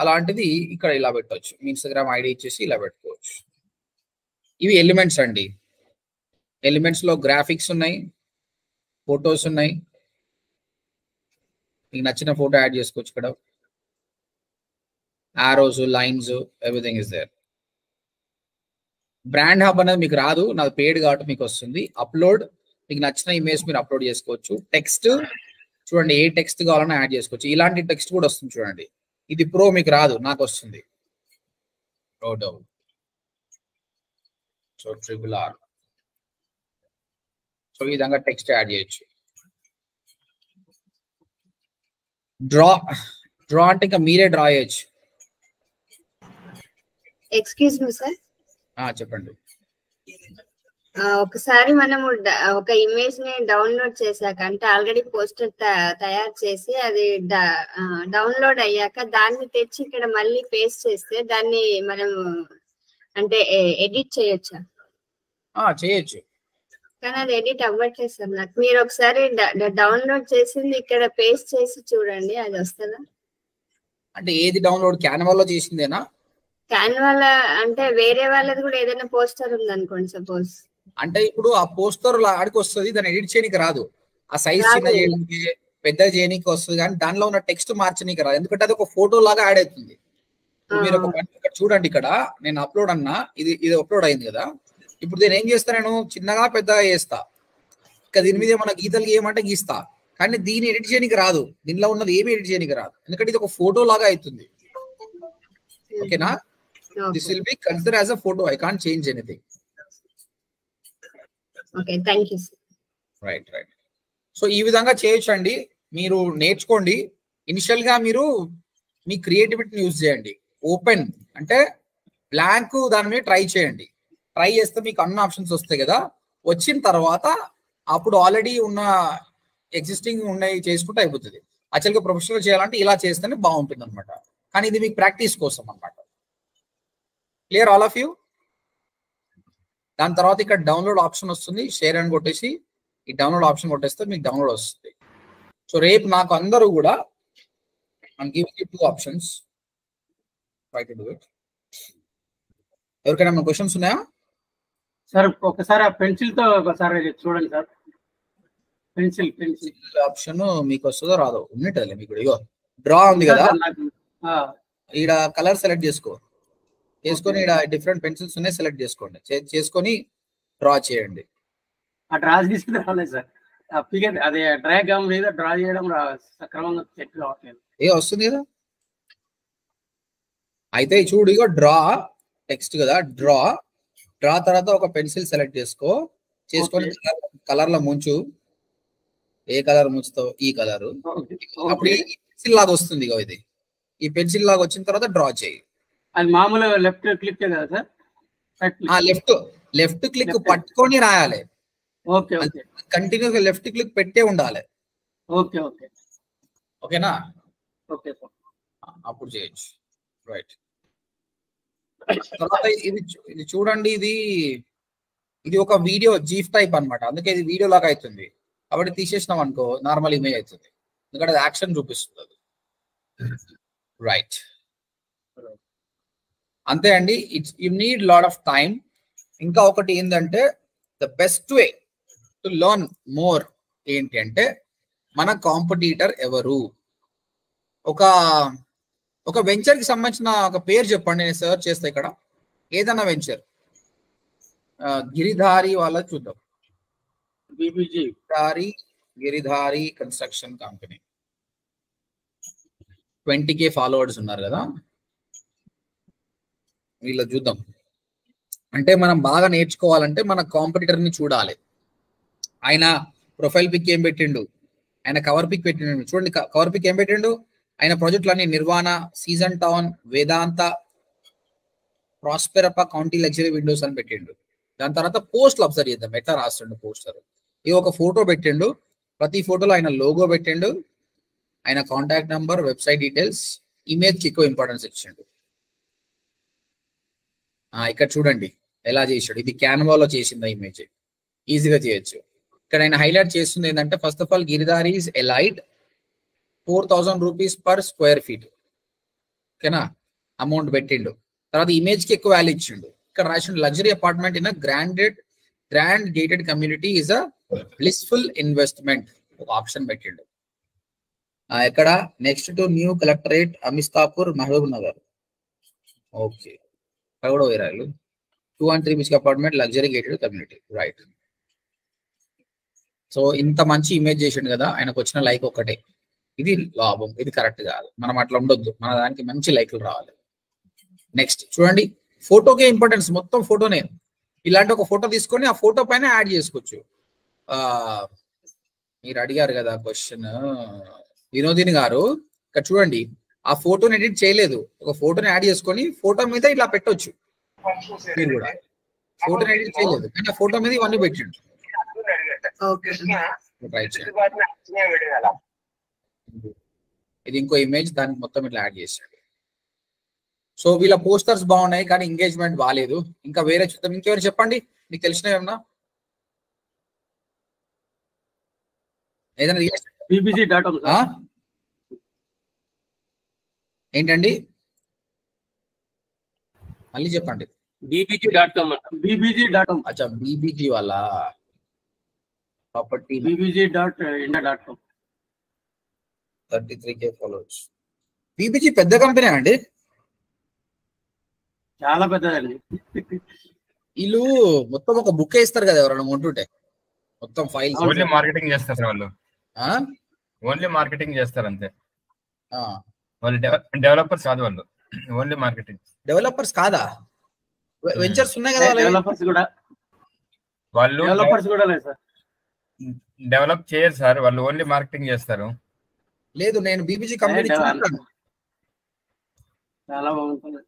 అలాంటిది ఇక్కడ ఇలా పెట్టవచ్చు. మీ ఇన్స్టాగ్రామ్ ఐడి ఇచ్చేసి ఇలా పెట్టుకోవచ్చు. ఇవి ఎలిమెంట్స్ అండి. ఎలిమెంట్స్ లో గ్రాఫిక్స్ ఉన్నాయి, ఫొటోస్ ఉన్నాయి. మీకు నచ్చిన ఫోటో యాడ్ చేసుకోవచ్చు. ఇక్కడ arrows, lines, everything is there. Brand hub అనేది మీకు రాదు, నాది పెయిడ్ కాబట్టి మీకు వస్తుంది. అప్లోడ్, మీకు నచ్చిన ఇమేజ్ మీరు అప్లోడ్ చేసుకోవచ్చు. టెక్స్ట్ చూడండి, ఏ టెక్స్ట్ కావాలన్నా యాడ్ చేసుకోవచ్చు. ఇలాంటి టెక్స్ట్ కూడా వస్తుంది చూడండి. ఇది ప్రో మీకు రాదు, నాకు వస్తుంది. So RRR. సో ఈ విధంగా టెక్స్ట్ యాడ్ చేయొచ్చు. డ్రా అంటే ఇంకా మీరే డ్రా చేయొచ్చు. ఎక్స్క్యూజ్ మీ సార్, చెప్పండి. ఒకసారి మనము ఒక ఇమేజ్ ని డౌన్లోడ్ చేశాక, అంటే ఆల్రెడీ పోస్టర్ తయారు చేసి అది డౌన్లోడ్ అయ్యాక దాన్ని తెచ్చి ఇక్కడ మళ్ళీ పేస్ట్ చేస్తే దాన్ని మనం అంటే ఎడిట్ చేయొచ్చా? చేయొచ్చు, కానీ అది ఎడిట్ అవ్వట్లేదు సార్ నాకు. మీరు ఒకసారి డౌన్లోడ్ చేసింది ఇక్కడ పేస్ట్ చేసి చూడండి, అది వస్తుందా? అంటే ఏది డౌన్లోడ్, క్యాన్వాలో చేసిందేనా? క్యాన్వాల అంటే వేరే వాళ్ళది కూడా ఏదైనా పోస్టర్ ఉంది అనుకోండి సపోజ్. అంటే ఇప్పుడు ఆ పోస్టర్ ఆడికి వస్తుంది, దాన్ని ఎడిట్ చేయడానికి రాదు. ఆ సైజ్ చిన్న చేయడానికి పెద్ద చేయడానికి వస్తుంది, కానీ దానిలో ఉన్న టెక్స్ట్ మార్చడానికి రాదు. ఎందుకంటే అది ఒక ఫోటో లాగా యాడ్ అవుతుంది. మీరు ఒక ఇక్కడ చూడండి, ఇక్కడ నేను అప్లోడ్ అన్నా, ఇది అప్లోడ్ అయింది కదా. ఇప్పుడు నేను ఏం చేస్తా, నేను చిన్నగా పెద్దగా చేస్తా. ఇక దీని మీద ఏమన్నా గీతలు గీయమంటే గీస్తా, కానీ దీన్ని ఎడిట్ చేయడానికి రాదు. దీనిలో ఉన్నది ఏమి ఎడిట్ చేయడానికి రాదు, ఎందుకంటే ఇది ఒక ఫోటో లాగా అవుతుంది. ఓకేనా? This will be consider as a photo. I can't change anything. Okay, thank you. Right. So ఈ విధంగా చేయొచ్చండి. మీరు నేర్చుకోండి. ఇనిషియల్ గా మీరు మీ క్రియేటివిటీని యూజ్ చేయండి. ఓపెన్ అంటే బ్లాంక్ దాని మీద ట్రై చేయండి. ట్రై చేస్తే మీకు అన్ని ఆప్షన్స్ వస్తాయి కదా. వచ్చిన తర్వాత అప్పుడు ఆల్రెడీ ఉన్న ఎగ్జిస్టింగ్ ఉన్నాయి చేసుకుంటే అయిపోతుంది. యాక్చువల్గా ప్రొఫెషనల్ చేయాలంటే ఇలా చేస్తేనే బాగుంటుంది అనమాట. కానీ ఇది మీకు ప్రాక్టీస్ కోసం అనమాట. Clear all of you? దాని తర్వాత ఇక్కడ డౌన్లోడ్ ఆప్షన్ వస్తుంది. షేర్ అని కొట్టేసి ఈ డౌన్లోడ్ ఆప్షన్ కొట్టేస్తే మీకు డౌన్లోడ్ వస్తుంది. సో రేపు నాకు అందరూ కూడా giving you 2 options. Try to do it. ఎవరికైనా మన క్వశ్చన్స్ ఉన్నాయా సార్? ఒకసారి ఆ పెన్సిల్ తో ఒకసారి చూడండి సార్. పెన్సిల్ ఆప్షన్ మీకు వస్తుందో రాదో ఉన్నట్టు మీకు. ఇగో డ్రా ఉంది కదా, ఈడ కలర్ సెలెక్ట్ చేసుకొని ఈడ డిఫరెంట్ పెన్సిల్స్ ఉన్నాయి, సెలెక్ట్ చేసుకోండి. చేసుకొని డ్రా చేయండి. ఆ డ్రా తీసుకుని రాలేదు సార్. అదే డ్రాగన్ మీద డ్రా చేయడం సక్రమంగా సెట్ కావట్లేదు. వస్తుంది కదా. అయితే చూడు, ఇగో డ్రా టెక్స్ట్ కదా, డ్రా తర్వాత ఒక పెన్సిల్ సెలెక్ట్ చేసుకొని కలర్ లో ముంచు. ఏ కలర్ ముంచుతావు? ఈ కలర్. అప్పుడు ఈ పెన్సిల్ లాగా వస్తుంది. ఇగో ఇది ఈ పెన్సిల్ లాగా వచ్చిన తర్వాత డ్రా చేయి. అది మామూలు లెఫ్ట్ క్లిక్ కదా సార్? లెఫ్ట్ క్లిక్ పట్టుకొని రాయాలి. ఓకే, కంటిన్యూస్ లెఫ్ట్ క్లిక్ పెట్టే ఉండాలి. ఓకేనా? ఓకే సార్, అప్పుడు చేయొచ్చు. రైట్. తర్వాత ఇది చూడండి, ఇది ఒక వీడియో జీఫ్ టైప్ అన్నమాట. అందుకే ఇది వీడియో లాగా అవుతుంది. కాబట్టి తీసేసినాం అనుకో నార్మల్ ఇమేజ్ అవుతుంది, ఎందుకంటే అది యాక్షన్ చూపిస్తుంది. రైట్, అంతే అండి. You need lot of time. ఇంకా ఒకటి ఏంటంటే the best way to learn more ఏంటి అంటే, మన కాంపిటీటర్ ఎవరు? ఒక వెంచర్ కి సంబంధించిన ఒక పేరు చెప్పండి, నేను సర్చ్ చేస్తా ఇక్కడ. ఏదన్నా వెంచర్, గిరిధారి వాళ్ళ చూద్దాం. Giridhari construction company. 20K followers ఉన్నారు కదా, వీళ్ళ చూద్దాం. అంటే మనం బాగా నేర్చుకోవాలంటే మన కాంపిటీటర్ ని చూడాలి. ఆయన ప్రొఫైల్ పిక్ ఏం పెట్టిండు, ఆయన కవర్ పిక్ పెట్టిండు. చూడండి, కవర్ పిక్ ఏం పెట్టిండు. ఆయన ప్రాజెక్టులన్నీ నిర్వాణ, సీజన్ టౌన్, వేదాంత, ప్రాస్పెరపా కౌంటీ లగ్జరీ విండోస్ అని పెట్టిండు. దాని తర్వాత పోస్ట్లు అబ్జర్వ్ చేద్దాం, ఎట్లా రాస్తుండు పోస్టర్. ఇది ఒక ఫోటో పెట్టిండు, ప్రతి ఫోటోలో ఆయన లోగో పెట్టిండు, ఆయన contact number, website details, image కి ఎక్కువ ఇంపార్టెన్స్ ఇచ్చిండు. ఇక్కడ చూడండి ఎలా చేసాడు. ఇది క్యాన్వాలో చేసింది ఇమేజ్, ఈజీగా చేయొచ్చు. ఇక్కడ ఆయన హైలైట్ చేస్తుంది ఏంటంటే, first of all Giridhari is elite 4,000 rupees per square feet. ఓకేనా, అమౌంట్ పెట్టిండు. తర్వాత ఇమేజ్ కి ఎక్కువ వాల్యూ ఇచ్చిండు. ఇక్కడ రాసిండు luxury apartment in grand gated community is a blissful investment, ఒక ఆప్షన్ పెట్టిండు. ఎక్కడ next to new collectorate, Amistapur, Mahabubnagar. Okay, అక్కడ కూడా వేరాలు. 2 and 3 BHK apartment, luxury gated community. Right. So ఇంత మంచి ఇమేజ్ చేసిండు కదా, ఆయనకు వచ్చిన లైక్ ఒకటే. ఇది లాభం, ఇది కరెక్ట్ కాదు. మనం అట్లా ఉండొద్దు, మన దానికి మంచి లైక్లు రావాలి. నెక్స్ట్ చూడండి, ఫోటోకే ఇంపార్టెన్స్, మొత్తం ఫోటోనే. ఇలాంటి ఒక ఫోటో తీసుకొని ఆ ఫోటో పైన యాడ్ చేసుకోవచ్చు. మీరు అడిగారు కదా క్వశ్చన్, వినోదిని గారు. ఇక్కడ చూడండి, ఆ ఫోటోని ఎడిట్ చేయలేదు, ఒక ఫోటోని యాడ్ చేసుకొని ఫోటో మీద ఇలా పెట్టొచ్చు. మీరు కూడా ఫోటోని ఎడిట్ చేయలేదు, కానీ ఆ ఫోటో మీద ఇవన్నీ పెట్టండి. ఇది ఇంకో ఇమేజ్, దానికి మొత్తం ఇట్లా యాడ్ చేశాడు. సో వీళ్ళ పోస్టర్స్ బాగున్నాయి, కానీ ఎంగేజ్మెంట్ బాగాలేదు. ఇంకా వేరే చూద్దాం. ఇంకెవరు చెప్పండి, మీకు తెలిసిన ఏమన్నా? ఏదైనా ఏంటండి? మళ్ళీ చెప్పండి. bbg.com bbg.com. అచ్చా, బీబీజీ వాళ్ళ property bbg.india.com. 33K followers. BBG పెద్ద కంపెనీ అండి, చాలా పెద్దదండి. వీళ్ళు మొత్తం ఒక బుక్ ఇస్తారు కదా ఎవరైనా కొంటుంటే, మొత్తం ఫైల్స్. ఓన్లీ మార్కెటింగ్ చేస్తారు వాళ్ళు, ఓన్లీ మార్కెటింగ్ చేస్తారు అంతే. వాళ్ళు డెవలపర్స్ కాదు, వాళ్ళు ఓన్లీ మార్కెటింగ్. డెవలపర్స్ కాదా? వెంచర్స్ ఉన్నాయి కదా డెవలపర్స్ కూడా, వాళ్ళు డెవలపర్స్ కూడా లేదు సార్, డెవలప్ చేయరు సార్, వాళ్ళు ఓన్లీ మార్కెటింగ్ చేస్తారు. లేదు, నేను బీబీజీ కంపెనీ చూసాను, చాలా బాగుంటుంది.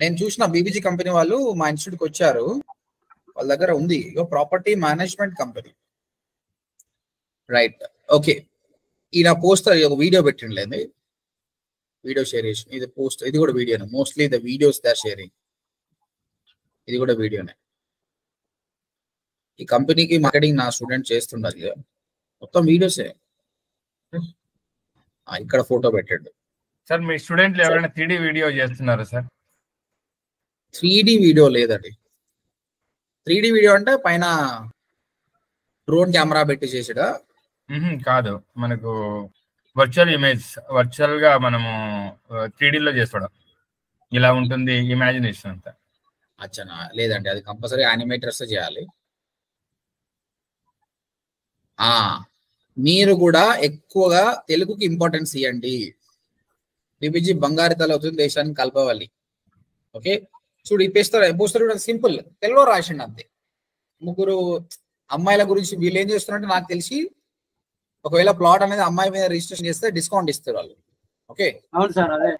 నేను చూసిన బీబీజీ కంపెనీ వాళ్ళు మా ఇన్స్టిట్యూట్కి వచ్చారు, వాళ్ళ దగ్గర ఉంది property management company. Right, okay. ఈయన పోస్టర్ ఒక వీడియో పెట్టిండలేదు, వీడియో షేర్ చేసి, ఇది పోస్ట్, ఇది కూడా వీడియోనే, mostly the videos they are sharing, ఇది కూడా వీడియోనే. ఈ కంపెనీకి మార్కెటింగ్ నా స్టూడెంట్ చేస్తుండాలి, మొత్తం వీడియోసే. ఇక్కడ ఫోటో పెట్టాడు సార్. మీ స్టూడెంట్లు ఎవరైనా 3D వీడియో చేస్తున్నారా సార్? 3D వీడియో లేదండి. 3D వీడియో అంటే పైన డ్రోన్ కెమెరా పెట్టి చేసాడా? కాదు, మనకు వర్చువల్ ఇమేజ్, వర్చువల్ గా మనము 3D లో చేసుకోవడం, ఇలా ఉంటుంది ఇమాజినేషన్ అంతా. అచ్చనా, లేదండి, అది కంపల్సరీ యానిమేటర్స్ చేయాలి. మీరు కూడా ఎక్కువగా తెలుగుకి ఇంపార్టెన్స్ ఇవ్వండి. బీబీజీ బంగారు తల అవుతుంది, దేశాన్ని కలపవాలి. ఓకే, చూడు ఈ పోస్టర్ కూడా సింపుల్, తెలుగులో రాసిండు అంతే. ముగ్గురు అమ్మాయిల గురించి వీళ్ళు ఏం చేస్తున్నారంటే, నాకు తెలిసి ఒకవేళ ప్లాట్ అనేది అమ్మాయి మీద రిజిస్ట్రేషన్ చేస్తే డిస్కౌంట్ ఇస్తారు వాళ్ళు. ఓకే, అవును సార్, అదే.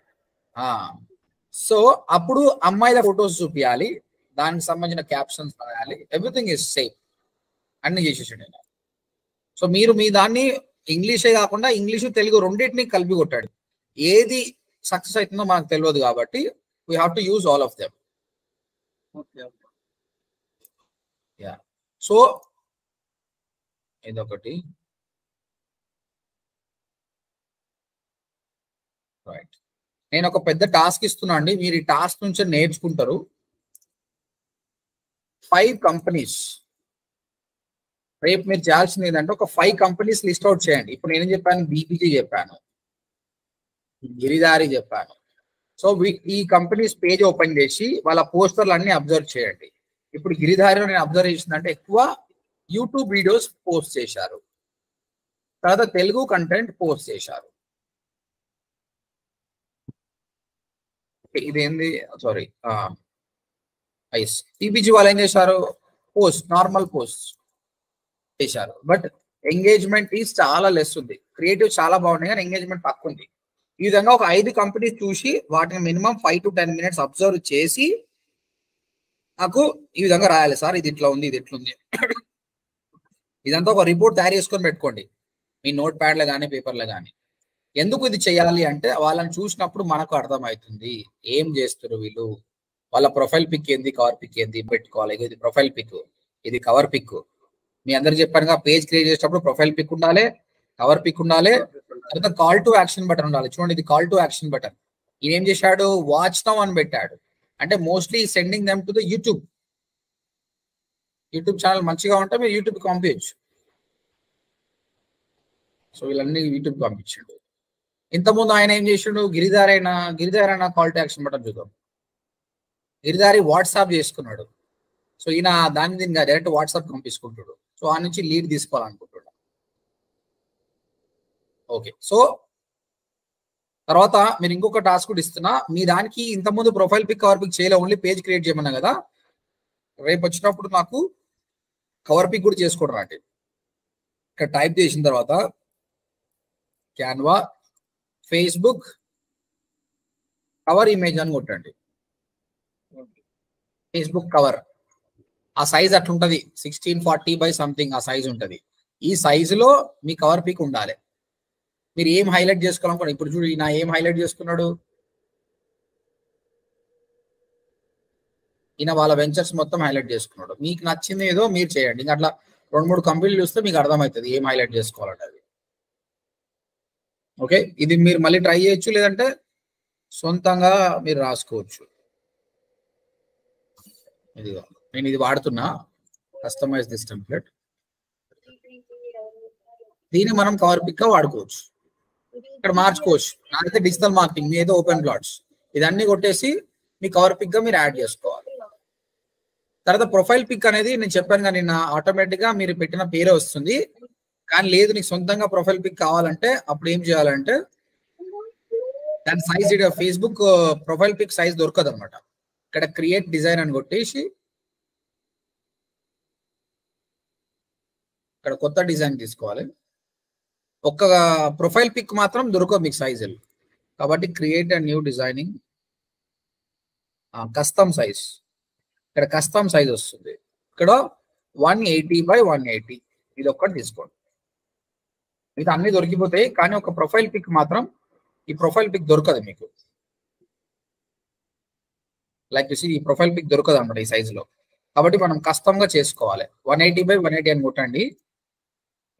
సో అప్పుడు అమ్మాయిల ఫొటోస్ చూపించాలి, దానికి సంబంధించిన క్యాప్షన్స్ రాయాలి, ఎవ్రీథింగ్ ఇస్ సేమ్, అన్ని చేసేసాడు. సో మీరు మీ దాన్ని ఇంగ్లీషే కాకుండా ఇంగ్లీషు తెలుగు రెండింటిని కలిపి కొట్టాడు. ఏది సక్సెస్ అవుతుందో మనకు తెలియదు కాబట్టి we have to use all of them. Yeah, so ఇదొకటి. రైట్, నేను ఒక పెద్ద టాస్క్ ఇస్తున్నా అండి, మీరు ఈ టాస్క్ నుంచి నేర్చుకుంటారు. 5 కంపెనీస్ రేపు మీరు చేయాల్సింది ఏంటంటే, ఒక 5 కంపెనీస్ లిస్ట్ అవుట్ చేయండి. ఇప్పుడు నేను చెప్పాను, బీబీజీ చెప్పాను, గిరిదారి చెప్పాను. సో ఈ కంపెనీస్ పేజ్ ఓపెన్ చేసి వాళ్ళ పోస్టర్లు అన్ని అబ్జర్వ్ చేయండి. ఇప్పుడు గిరిదారిలో నేను అబ్జర్వ్ చేసిందంటే ఎక్కువ యూట్యూబ్ వీడియోస్ పోస్ట్ చేశారు, తర్వాత తెలుగు కంటెంట్ పోస్ట్ చేశారు. ఇదేంది, సారీ, ఐస్. బీబీజీ వాళ్ళు ఏం చేశారు, పోస్ట్, నార్మల్ పోస్ట్ చేశారు, బట్ ఎంగేజ్మెంట్ ఈజ్ చాలా లెస్ ఉంది. క్రియేటివ్ చాలా బాగున్నాయి కానీ ఎంగేజ్మెంట్ తక్కువ ఉంది. ఈ విధంగా ఒక 5 కంపెనీస్ చూసి వాటిని మినిమం 5 to 10 minutes అబ్జర్వ్ చేసి నాకు ఈ విధంగా రాయాలి, సార్ ఇది ఇట్లా ఉంది, ఇది ఎట్లుంది, ఇదంతా ఒక రిపోర్ట్ తయారు చేసుకొని పెట్టుకోండి మీ నోట్ ప్యాడ్లో కానీ పేపర్లో కానీ. ఎందుకు ఇది చేయాలి అంటే, వాళ్ళని చూసినప్పుడు మనకు అర్థమవుతుంది ఏం చేస్తారు వీళ్ళు, వాళ్ళ ప్రొఫైల్ పిక్ ఏంది, కవర్ పిక్ ఏంది పెట్టుకోవాలి. ఇది ప్రొఫైల్ పిక్, ఇది కవర్ పిక్. మీ అందరు చెప్పారుగా, పేజ్ క్రియేట్ చేసేటప్పుడు ప్రొఫైల్ పిక్ ఉండాలి, కవర్ పిక్ ఉండాలి, తర్వాత కాల్ టు యాక్షన్ బటన్ ఉండాలి. చూడండి, ఇది కాల్ టు యాక్షన్ బటన్. ఈయన ఏం చేశాడు, వాచ్ నౌ అని పెట్టాడు, అంటే mostly sending them to the YouTube channel. మంచిగా ఉంటే మీరు యూట్యూబ్కి పంపించచ్చు. సో వీళ్ళన్నీ యూట్యూబ్కి పంపించాడు. ఇంతకుముందు ఆయన ఏం చేసిండు, Giridhari call to action button చూద్దాం. గిరిదారి వాట్సాప్ చేసుకున్నాడు. సో ఈయన దీనికి డైరెక్ట్ వాట్సాప్ పంపించుకుంటాడు. సో ఆ నుంచి లీడ్ తీసుకోవాలనుకుంటున్నాడు. ఓకే, సో తర్వాత మీరు ఇంకొక టాస్క్ కూడా ఇస్తున్నా. మీ దానికి ఇంతకుముందు ప్రొఫైల్ పిక్, కవర్ పిక్ చేయలే, ఓన్లీ పేజ్ క్రియేట్ చేయమన్నా కదా. రేపు వచ్చినప్పుడు నాకు కవర్ పిక్ కూడా చేసుకోవడం అంటే, ఇక్కడ టైప్ చేసిన తర్వాత క్యాన్వా ఫేస్బుక్ కవర్ ఇమేజ్ అని కొట్టండి. ఫేస్బుక్ కవర్ ఆ సైజ్ అట్లుంటది, 1640 by సంథింగ్ ఆ సైజ్ ఉంటది. ఈ సైజులో మీ కవర్ పిక్ ఉండాలి. మీరు ఏం హైలైట్ చేసుకోవాలనుకోండి. ఇప్పుడు చూడు, ఈయన ఏం హైలైట్ చేసుకున్నాడు, ఈయన వాళ్ళ వెంచర్స్ మొత్తం హైలైట్ చేసుకున్నాడు. మీకు నచ్చింది ఏదో మీరు చేయండి. ఇంకా అట్లా 2-3 కంపెనీలు చూస్తే మీకు అర్థమవుతుంది ఏం హైలైట్ చేసుకోవాలంటే అది. ఓకే, ఇది మీరు మళ్ళీ ట్రై చేయొచ్చు, లేదంటే సొంతంగా మీరు రాసుకోవచ్చు. ఇదిగో నేను ఇది వాడుతున్నా, కస్టమైజ్ దిస్ టెంప్లెట్. దీన్ని మనం కవర్ పిక్ గా వాడుకోవచ్చు, ఇక్కడ మార్చుకోవచ్చు. నాకైతే డిజిటల్ మార్కెటింగ్, మీ ఏదో ఓపెన్ ప్లాట్స్, ఇదన్నీ కొట్టేసి మీ కవర్ పిక్ గా మీరు యాడ్ చేసుకోవాలి. తర్వాత ప్రొఫైల్ పిక్ అనేది నేను చెప్పాను కానీ నిన్న ఆటోమేటిక్ గా మీరు పెట్టిన పేరే వస్తుంది. కానీ లేదు నీకు సొంతంగా ప్రొఫైల్ పిక్ కావాలంటే అప్పుడు ఏం చేయాలంటే దాని size, Facebook profile pic size దొరకదు అనమాట. ఇక్కడ క్రియేట్ డిజైన్ అని కొట్టేసి ఇక్కడ కొత్త డిజైన్ తీసుకోవాలి. ఒక్క ప్రొఫైల్ పిక్ మాత్రం దొరకదు మీకు సైజులు, కాబట్టి create and new designing custom size. ఇక్కడ కస్టమ్ సైజ్ వస్తుంది, ఇక్కడ 180x180 ఇది ఒక్కటి తీసుకోండి. ఇది అన్ని దొరికిపోతాయి కానీ ఒక ప్రొఫైల్ పిక్ మాత్రం, ఈ ప్రొఫైల్ పిక్ దొరకదు మీకు. లైక్ ఈ ప్రొఫైల్ పిక్ దొరకదు అన్నమాట ఈ సైజులో, కాబట్టి మనం కస్టమ్ గా చేసుకోవాలి. 180x180 అని కొట్టండి,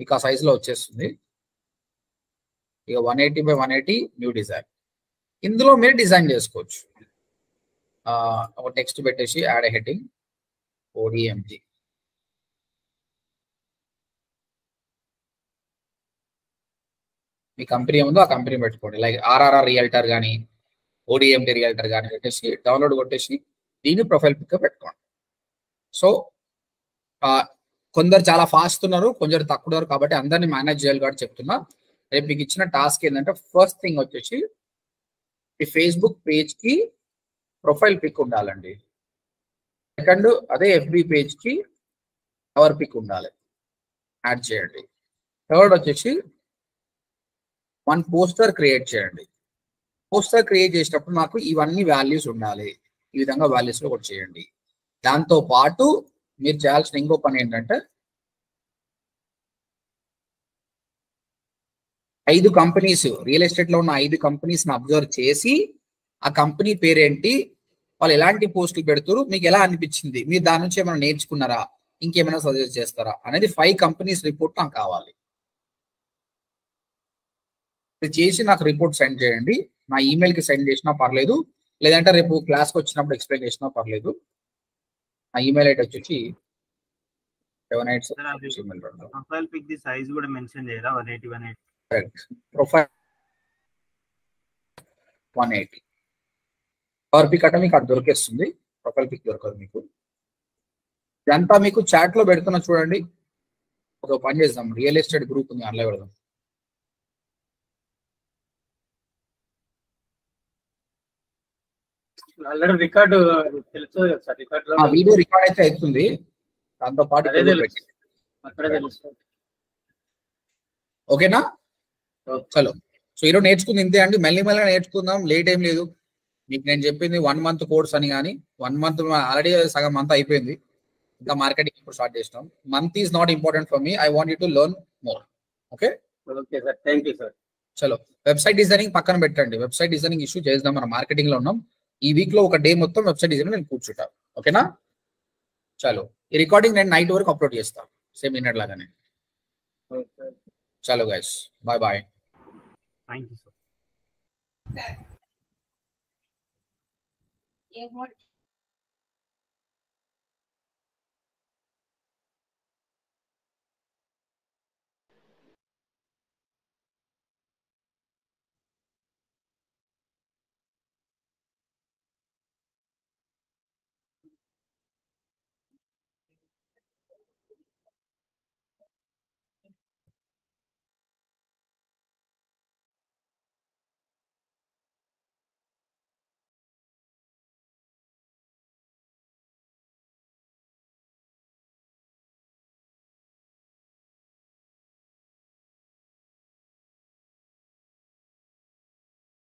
మీకు ఆ సైజులో వచ్చేస్తుంది. ఇక 180x180 న్యూ డిజైన్. ఇందులో మీరు డిజైన్ చేసుకోవచ్చు. ఒక టెక్స్ట్ పెట్టేసి యాడ్ హెడ్డింగ్ ODMG. మీ కంపెనీ ఏముందో ఆ కంపెనీ పెట్టుకోండి, లైక్ RRR రియల్టర్ కానీ ODMD రియల్టర్ కానీ పెట్టేసి డౌన్లోడ్ కొట్టేసి దీన్ని ప్రొఫైల్ పిక్ పెట్టుకోండి. సో కొందరు చాలా ఫాస్ట్ ఉన్నారు, కొందరు తక్కువ ఉన్నారు, కాబట్టి అందరినీ మేనేజ్ చేయాలి కాబట్టి చెప్తున్నా. రేపు మీకు ఇచ్చిన టాస్క్ ఏంటంటే ఫస్ట్ థింగ్ వచ్చేసి ఈ ఫేస్బుక్ పేజ్ కి ప్రొఫైల్ పిక్ ఉండాలండి. సెకండ్ అదే FB పేజ్ కి కవర్ పిక్ ఉండాలి, యాడ్ చేయండి. థర్డ్ వచ్చేసి 1 పోస్టర్ క్రియేట్ చేయండి. పోస్టర్ క్రియేట్ చేసినప్పుడు నాకు ఇవన్నీ వాల్యూస్ ఉండాలి, ఈ విధంగా వాల్యూస్ లో కూడా చేయండి. దాంతో పాటు మీరు చేయాల్సిన ఇంకో పని ఏంటంటే 5 కంపెనీస్, రియల్ ఎస్టేట్ లో ఉన్న 5 కంపెనీస్ ని అబ్జర్వ్ చేసి ఆ కంపెనీ పేరేంటి, వాళ్ళు ఎలాంటి పోస్టులు పెడుతున్నారు, మీకు ఎలా అనిపించింది, మీరు దాని నుంచి ఏమైనా నేర్చుకున్నారా, ఇంకేమైనా సజెస్ట్ చేస్తారా అనేది 5 కంపెనీస్ రిపోర్ట్ నాకు కావాలి. చేసి నాకు రిపోర్ట్ సెండ్ చేయండి. నా ఈమెయిల్ కి సెండ్ చేసినా పర్లేదు, లేదంటే రేపు క్లాస్కి వచ్చినప్పుడు ఎక్స్ప్లెయిన్ చేసినా పర్లేదు. నా ఈమెయిల్ ఐడి వచ్చి 78 ప్రొఫైల్ పిక్ ది సైజ్ కూడా మెన్షన్ చేయరా 180 ప్రొఫైల్ 180 పవర్ పిక్ అంటే మీకు అది దొరికేస్తుంది, ప్రొఫైల్ పిక్ దొరకదు మీకు. ఇదంతా మీకు చాట్ లో పెడుతున్నా చూడండి. ఒక పని చేద్దాం, రియల్ ఎస్టేట్ గ్రూప్ ఉంది అందులో పెడదాం. ఆల్రెడీ రికార్డు తెలుసు సార్, రికార్డ్ లో వీడియో రికార్డ్ అయితే అవుతుంది, దాంతో పాటు అక్కడే తెలుస్తుంది. ఓకేనా? చలో, సో ఈరోజు నేర్చుకుంది ఇంతే అండి. మెల్లి నేర్చుకుందాం, లేట్ ఏం లేదు. మీకు నేను చెప్పింది 1 month కోర్స్ అని, కానీ 1 month ఆల్రెడీ సగం మంత్ అయిపోయింది, ఇంకా మార్కెటింగ్ ఇప్పుడు స్టార్ట్ చేసినాం. Month is not important for me, I want you to learn more. Okay okay sir, thank you sir. చలో, వెబ్సైట్ డిజైనింగ్ పక్కన పెట్టండి, వెబ్సైట్ డిజైనింగ్ ఇష్యూ చేద్దాం, మనం మార్కెటింగ్ లో ఉన్నాం. ఈ వీక్ లో ఒక డే మొత్తం వెబ్సైట్ డిజైన్ నేను కూర్చుంటా. ఓకేనా? చలో, ఈ రికార్డింగ్ నేను నైట్ వరకు అప్లోడ్ చేస్తాను, సేమ్ మినిట్ లాగానే. చలో guys, bye bye. Thank you sir.